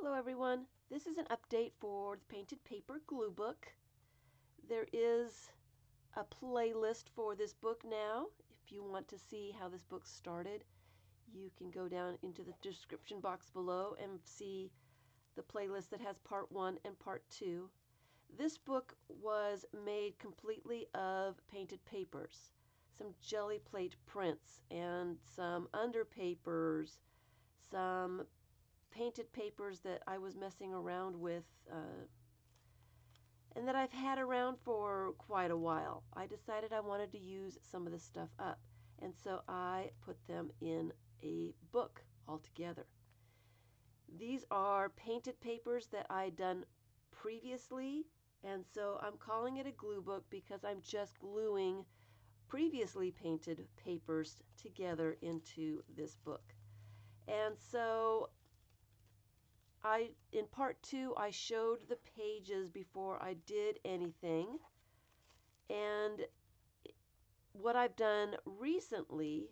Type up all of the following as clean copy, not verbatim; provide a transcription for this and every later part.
Hello everyone, this is an update for the Painted Paper Glue Book. There is a playlist for this book now. If you want to see how this book started, you can go down into the description box below and see the playlist that has part 1 and part 2. This book was made completely of painted papers, some jelly plate prints and some underpapers, some painted papers that I was messing around with and that I've had around for quite a while. I decided I wanted to use some of this stuff up, and so I put them in a book altogether. These are painted papers that I'd done previously, and so I'm calling it a glue book because I'm just gluing previously painted papers together into this book. And so in part 2, I showed the pages before I did anything. And what I've done recently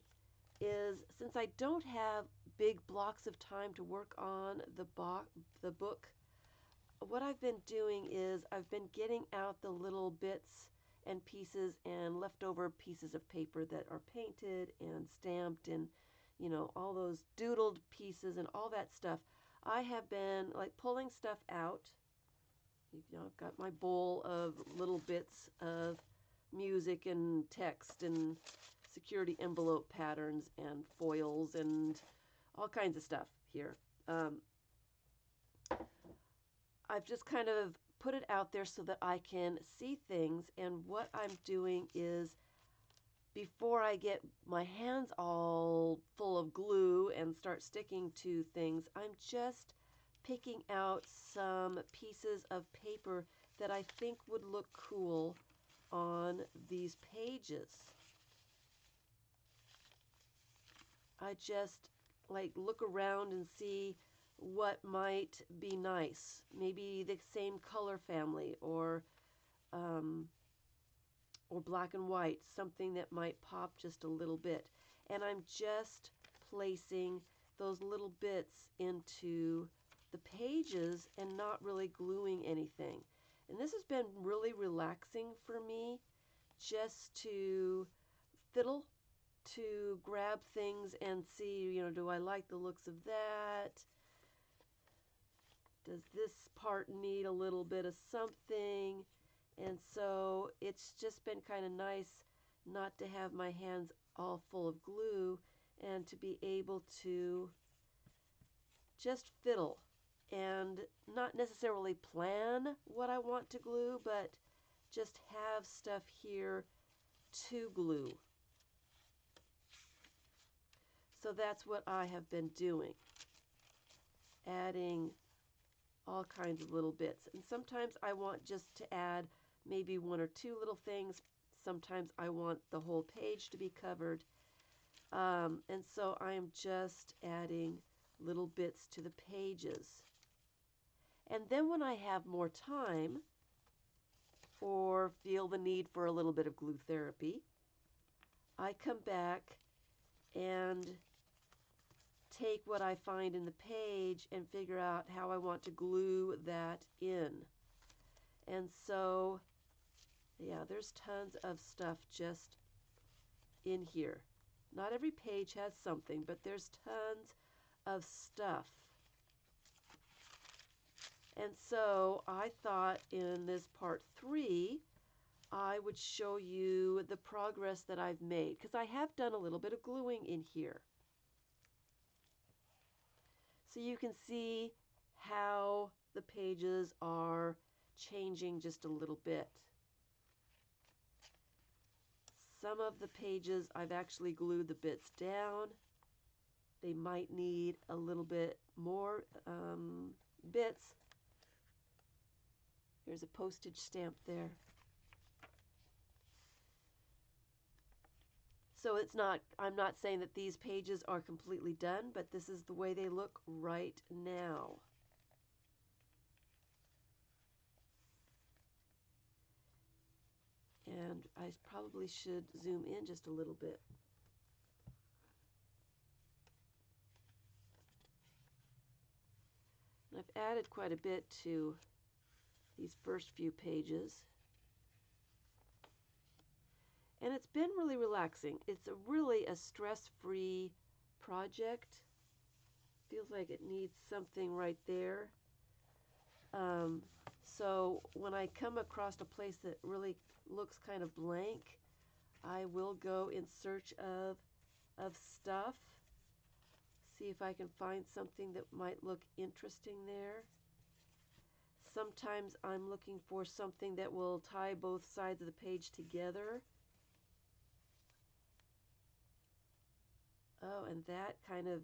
is, since I don't have big blocks of time to work on the book, what I've been doing is I've been getting out the little bits and pieces and leftover pieces of paper that are painted and stamped and, you know, all those doodled pieces and all that stuff. I have been like pulling stuff out. You know, I've got my bowl of little bits of music and text and security envelope patterns and foils and all kinds of stuff here. I've just kind of put it out there so that I can see things, and what I'm doing is, before I get my hands all full of glue and start sticking to things, I'm just picking out some pieces of paper that I think would look cool on these pages. I just like look around and see what might be nice. Maybe the same color family or black and white, something that might pop just a little bit. And I'm just placing those little bits into the pages and not really gluing anything. And this has been really relaxing for me, just to fiddle, to grab things and see, you know, do I like the looks of that? Does this part need a little bit of something? And so it's just been kind of nice not to have my hands all full of glue and to be able to just fiddle and not necessarily plan what I want to glue, but just have stuff here to glue. So that's what I have been doing, adding all kinds of little bits. And sometimes I want just to add maybe one or two little things. Sometimes I want the whole page to be covered. And so I am just adding little bits to the pages. And then when I have more time or feel the need for a little bit of glue therapy, I come back and take what I find in the page and figure out how I want to glue that in. And so, yeah, there's tons of stuff just in here. Not every page has something, but there's tons of stuff. And so I thought in this part 3, I would show you the progress that I've made, because I have done a little bit of gluing in here. So you can see how the pages are changing just a little bit. Some of the pages I've actually glued the bits down. They might need a little bit more bits. There's a postage stamp there. So I'm not saying that these pages are completely done, but this is the way they look right now. And I probably should zoom in just a little bit. And I've added quite a bit to these first few pages. And it's been really relaxing. It's really a stress-free project. Feels like it needs something right there. So when I come across a place that really looks kind of blank, I will go in search of stuff. See if I can find something that might look interesting there. Sometimes I'm looking for something that will tie both sides of the page together. Oh, and that kind of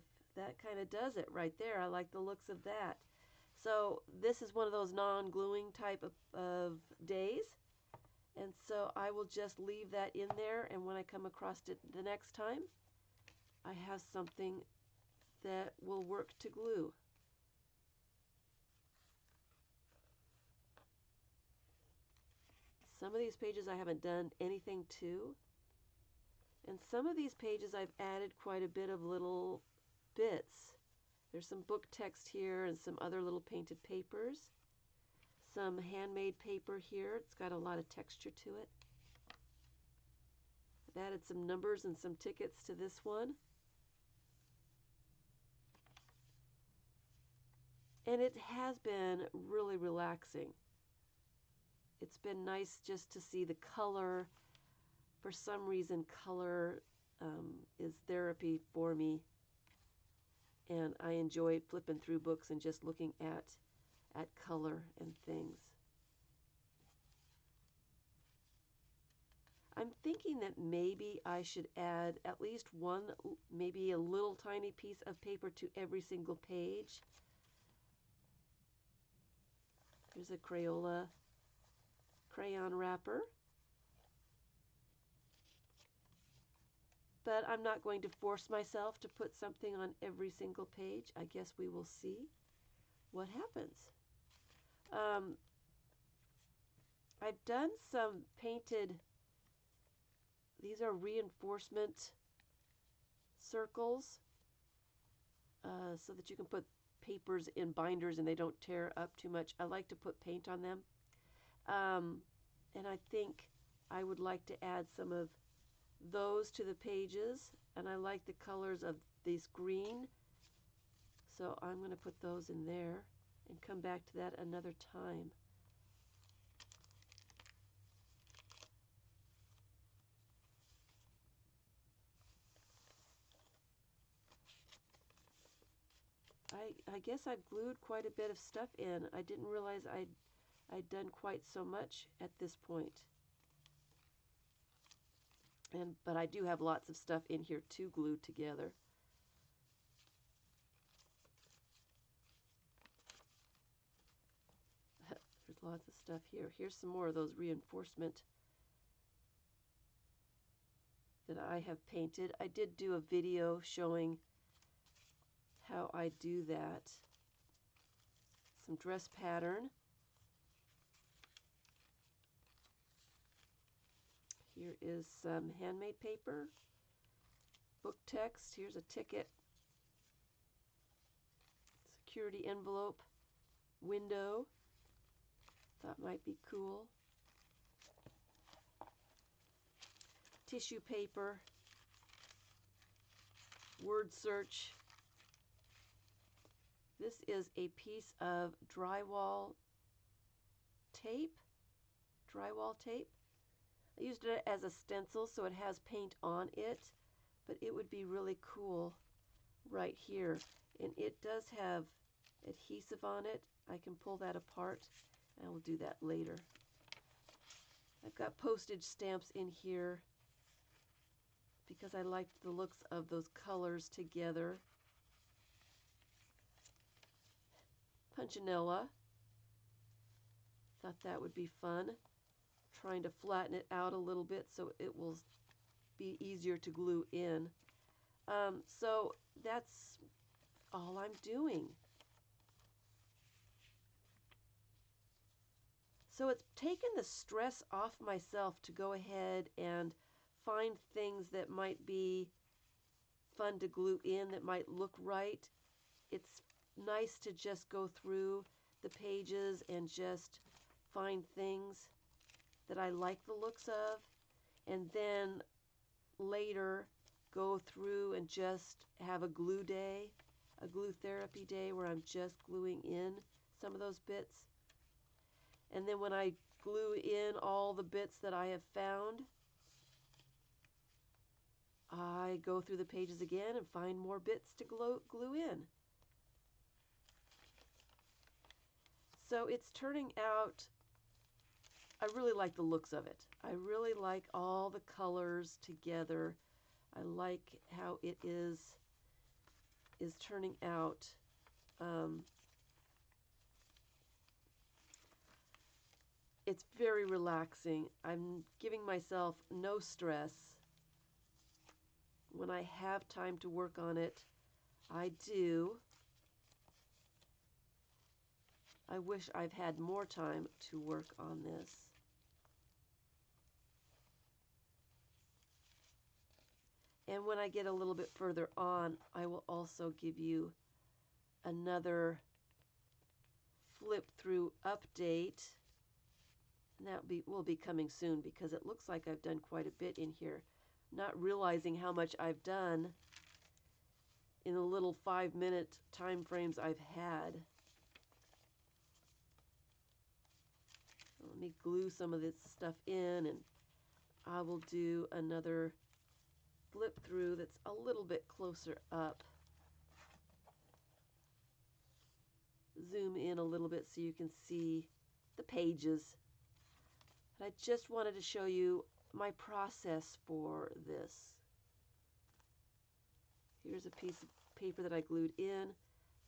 does it right there. I like the looks of that. So this is one of those non-gluing type of days. And so I will just leave that in there, and when I come across it the next time, I have something that will work to glue. Some of these pages I haven't done anything to. And some of these pages I've added quite a bit of little bits. There's some book text here and some other little painted papers. Some handmade paper here. It's got a lot of texture to it. I've added some numbers and some tickets to this one. And it has been really relaxing. It's been nice just to see the color. For some reason, color is therapy for me. And I enjoy flipping through books and just looking at color and things. I'm thinking that maybe I should add at least one, maybe a little tiny piece of paper to every single page. Here's a Crayola crayon wrapper. But I'm not going to force myself to put something on every single page. I guess we will see what happens. I've done some painted, these are reinforcement circles so that you can put papers in binders and they don't tear up too much. I like to put paint on them. And I think I would like to add some of those to the pages, and I like the colors of this green, so I'm going to put those in there and come back to that another time. I guess I've glued quite a bit of stuff in. I didn't realize I'd done quite so much at this point. But I do have lots of stuff in here to glue together. There's lots of stuff here. Here's some more of those reinforcement that I have painted. I did do a video showing how I do that. Some dress pattern. Here is some handmade paper, book text. Here's a ticket, security envelope, window. Thought might be cool. Tissue paper, word search. This is a piece of drywall tape. I used it as a stencil so it has paint on it, but it would be really cool right here. And it does have adhesive on it. I can pull that apart, and I will do that later. I've got postage stamps in here because I liked the looks of those colors together. Punchinella. Thought that would be fun. Trying to flatten it out a little bit so it will be easier to glue in. So that's all I'm doing. So it's taken the stress off myself to go ahead and find things that might be fun to glue in, that might look right. It's nice to just go through the pages and just find things that I like the looks of, and then later go through and just have a glue day, a glue therapy day where I'm just gluing in some of those bits. And then when I glue in all the bits that I have found, I go through the pages again and find more bits to glue in. So it's turning out, I really like the looks of it. I really like all the colors together. I like how it is turning out. It's very relaxing. I'm giving myself no stress. When I have time to work on it, I do. I wish I've had more time to work on this. And when I get a little bit further on, I will also give you another flip through update. And that will be coming soon because it looks like I've done quite a bit in here. Not realizing how much I've done in the little 5-minute time frames I've had. Let me glue some of this stuff in, and I will do another flip through that's a little bit closer up. Zoom in a little bit so you can see the pages. And I just wanted to show you my process for this. Here's a piece of paper that I glued in,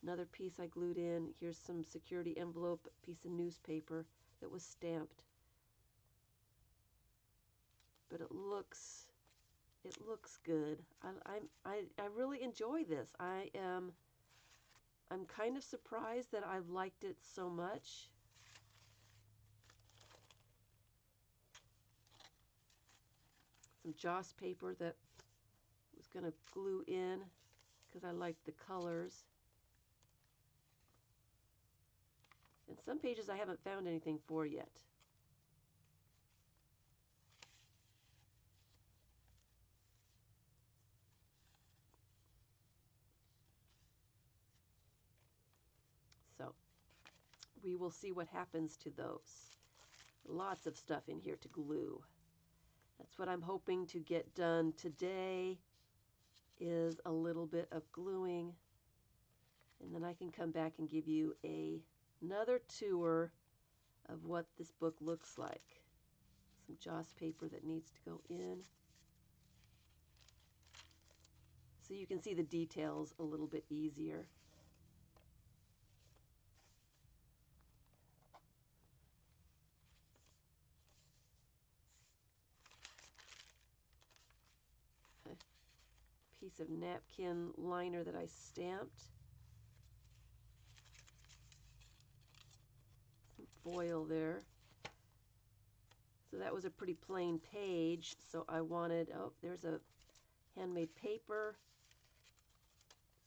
another piece I glued in. Here's some security envelope, a piece of newspaper that was stamped. But it looks good. I really enjoy this. I'm kind of surprised that I've liked it so much. Some Joss paper that I was going to glue in because I like the colors. And some pages I haven't found anything for yet. So we will see what happens to those. Lots of stuff in here to glue. That's what I'm hoping to get done today, is a little bit of gluing, and then I can come back and give you another tour of what this book looks like. Some Joss paper that needs to go in so you can see the details a little bit easier. Piece of napkin liner that I stamped. Some foil there. So that was a pretty plain page, so I wanted, oh, there's a handmade paper,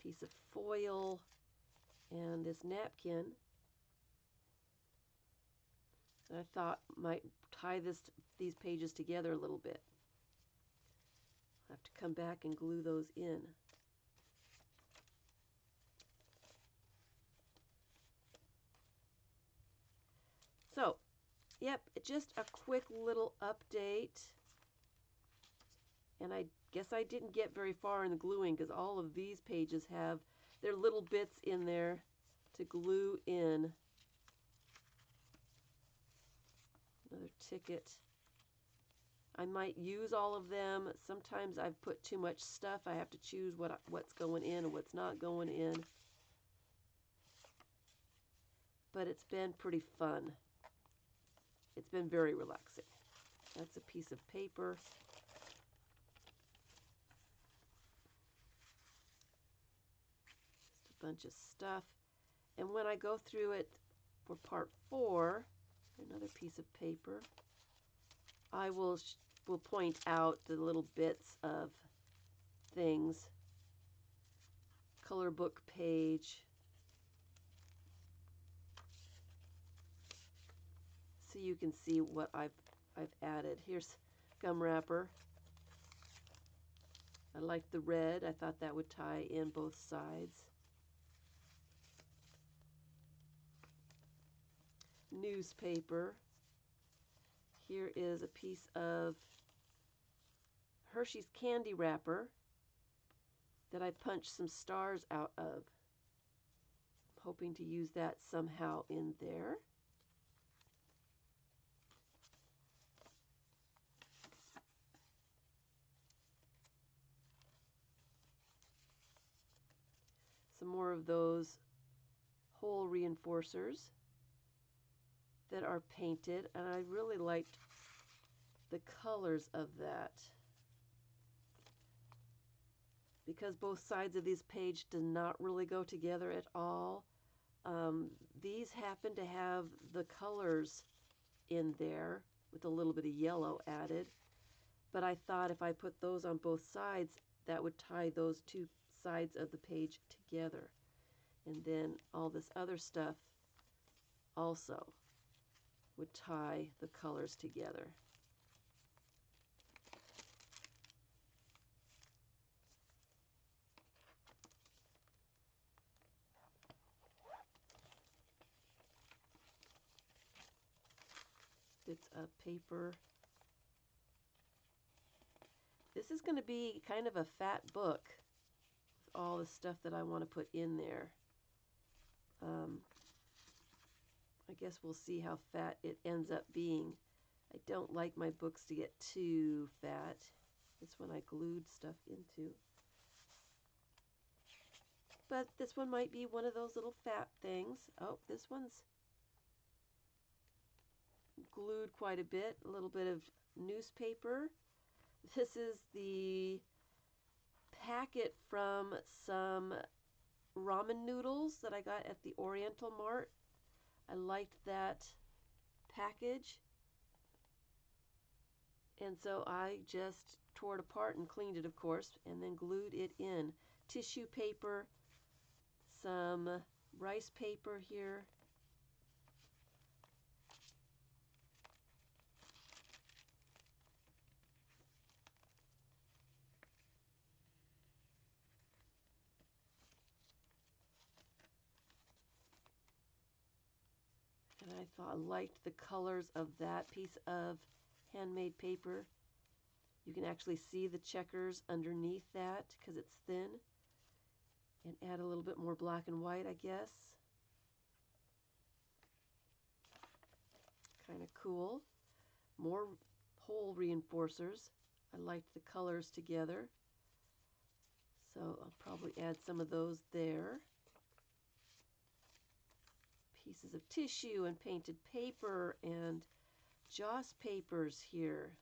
piece of foil, and this napkin. And I thought might tie these pages together a little bit. I'll have to come back and glue those in. So, yep, just a quick little update. And I guess I didn't get very far in the gluing because all of these pages have their little bits in there to glue in. Another ticket. I might use all of them. Sometimes I've put too much stuff. I have to choose what's going in and what's not going in. But it's been pretty fun. It's been very relaxing. That's a piece of paper. Just a bunch of stuff. And when I go through it for part 4, another piece of paper, I will point out the little bits of things. Color book page. so you can see what I've added. Here's gum wrapper. I like the red. I thought that would tie in both sides. Newspaper. Here is a piece of Hershey's candy wrapper that I punched some stars out of. I'm hoping to use that somehow in there. Some more of those hole reinforcers that are painted, and I really liked the colors of that. Because both sides of this page do not really go together at all, these happen to have the colors in there with a little bit of yellow added. But I thought if I put those on both sides, that would tie those two sides of the page together. And then all this other stuff also would tie the colors together. Bits of paper. This is going to be kind of a fat book with all the stuff that I want to put in there. I guess we'll see how fat it ends up being. I don't like my books to get too fat. This one I glued stuff into. But this one might be one of those little fat things. Oh, this one's glued quite a bit. A little bit of newspaper. This is the packet from some ramen noodles that I got at the Oriental Mart. I liked that package. And so I just tore it apart and cleaned it, of course, and then glued it in. Tissue paper, some rice paper here. And I thought I liked the colors of that piece of handmade paper. You can actually see the checkers underneath that because it's thin. And add a little bit more black and white, I guess. Kind of cool. More hole reinforcers. I liked the colors together. So I'll probably add some of those there. Pieces of tissue and painted paper and joss papers here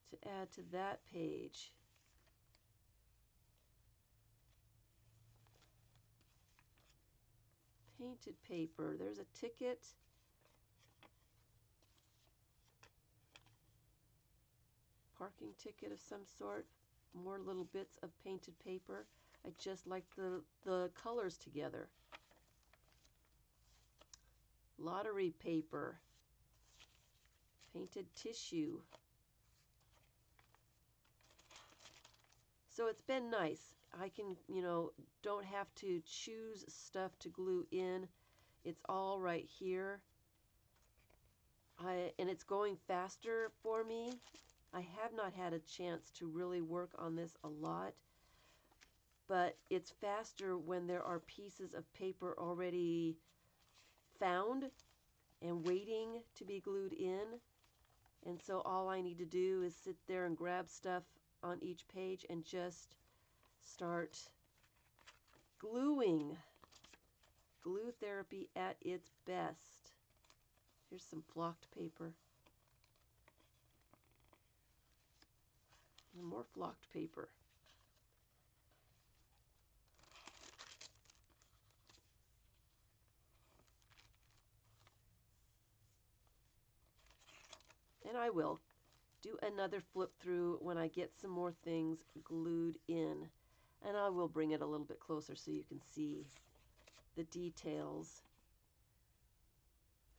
to add to that page. Painted paper. There's a ticket. Parking ticket of some sort. More little bits of painted paper. I just like the colors together. Lottery paper. Painted tissue. So it's been nice. I can, don't have to choose stuff to glue in. It's all right here. And it's going faster for me. I have not had a chance to really work on this a lot. But it's faster when there are pieces of paper already found and waiting to be glued in. And so all I need to do is sit there and grab stuff on each page and just start gluing. Glue therapy at its best. Here's some flocked paper. And more flocked paper. And I will do another flip through when I get some more things glued in. And I will bring it a little bit closer so you can see the details.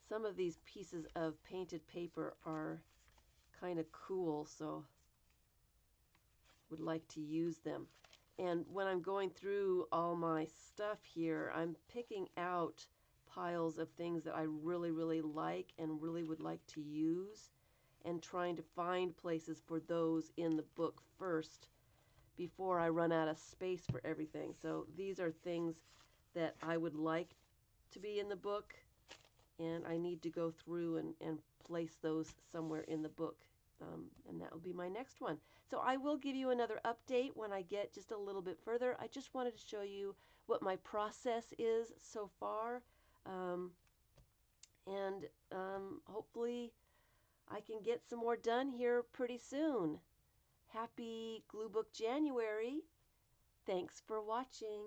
Some of these pieces of painted paper are kind of cool, so would like to use them. And when I'm going through all my stuff here, I'm picking out piles of things that I really, really like and really would like to use, and trying to find places for those in the book first before I run out of space for everything. So these are things that I would like to be in the book, and I need to go through and place those somewhere in the book. And that will be my next one. So I will give you another update when I get just a little bit further. I just wanted to show you what my process is so far. Hopefully I can get some more done here pretty soon. Happy Glue Book January. Thanks for watching.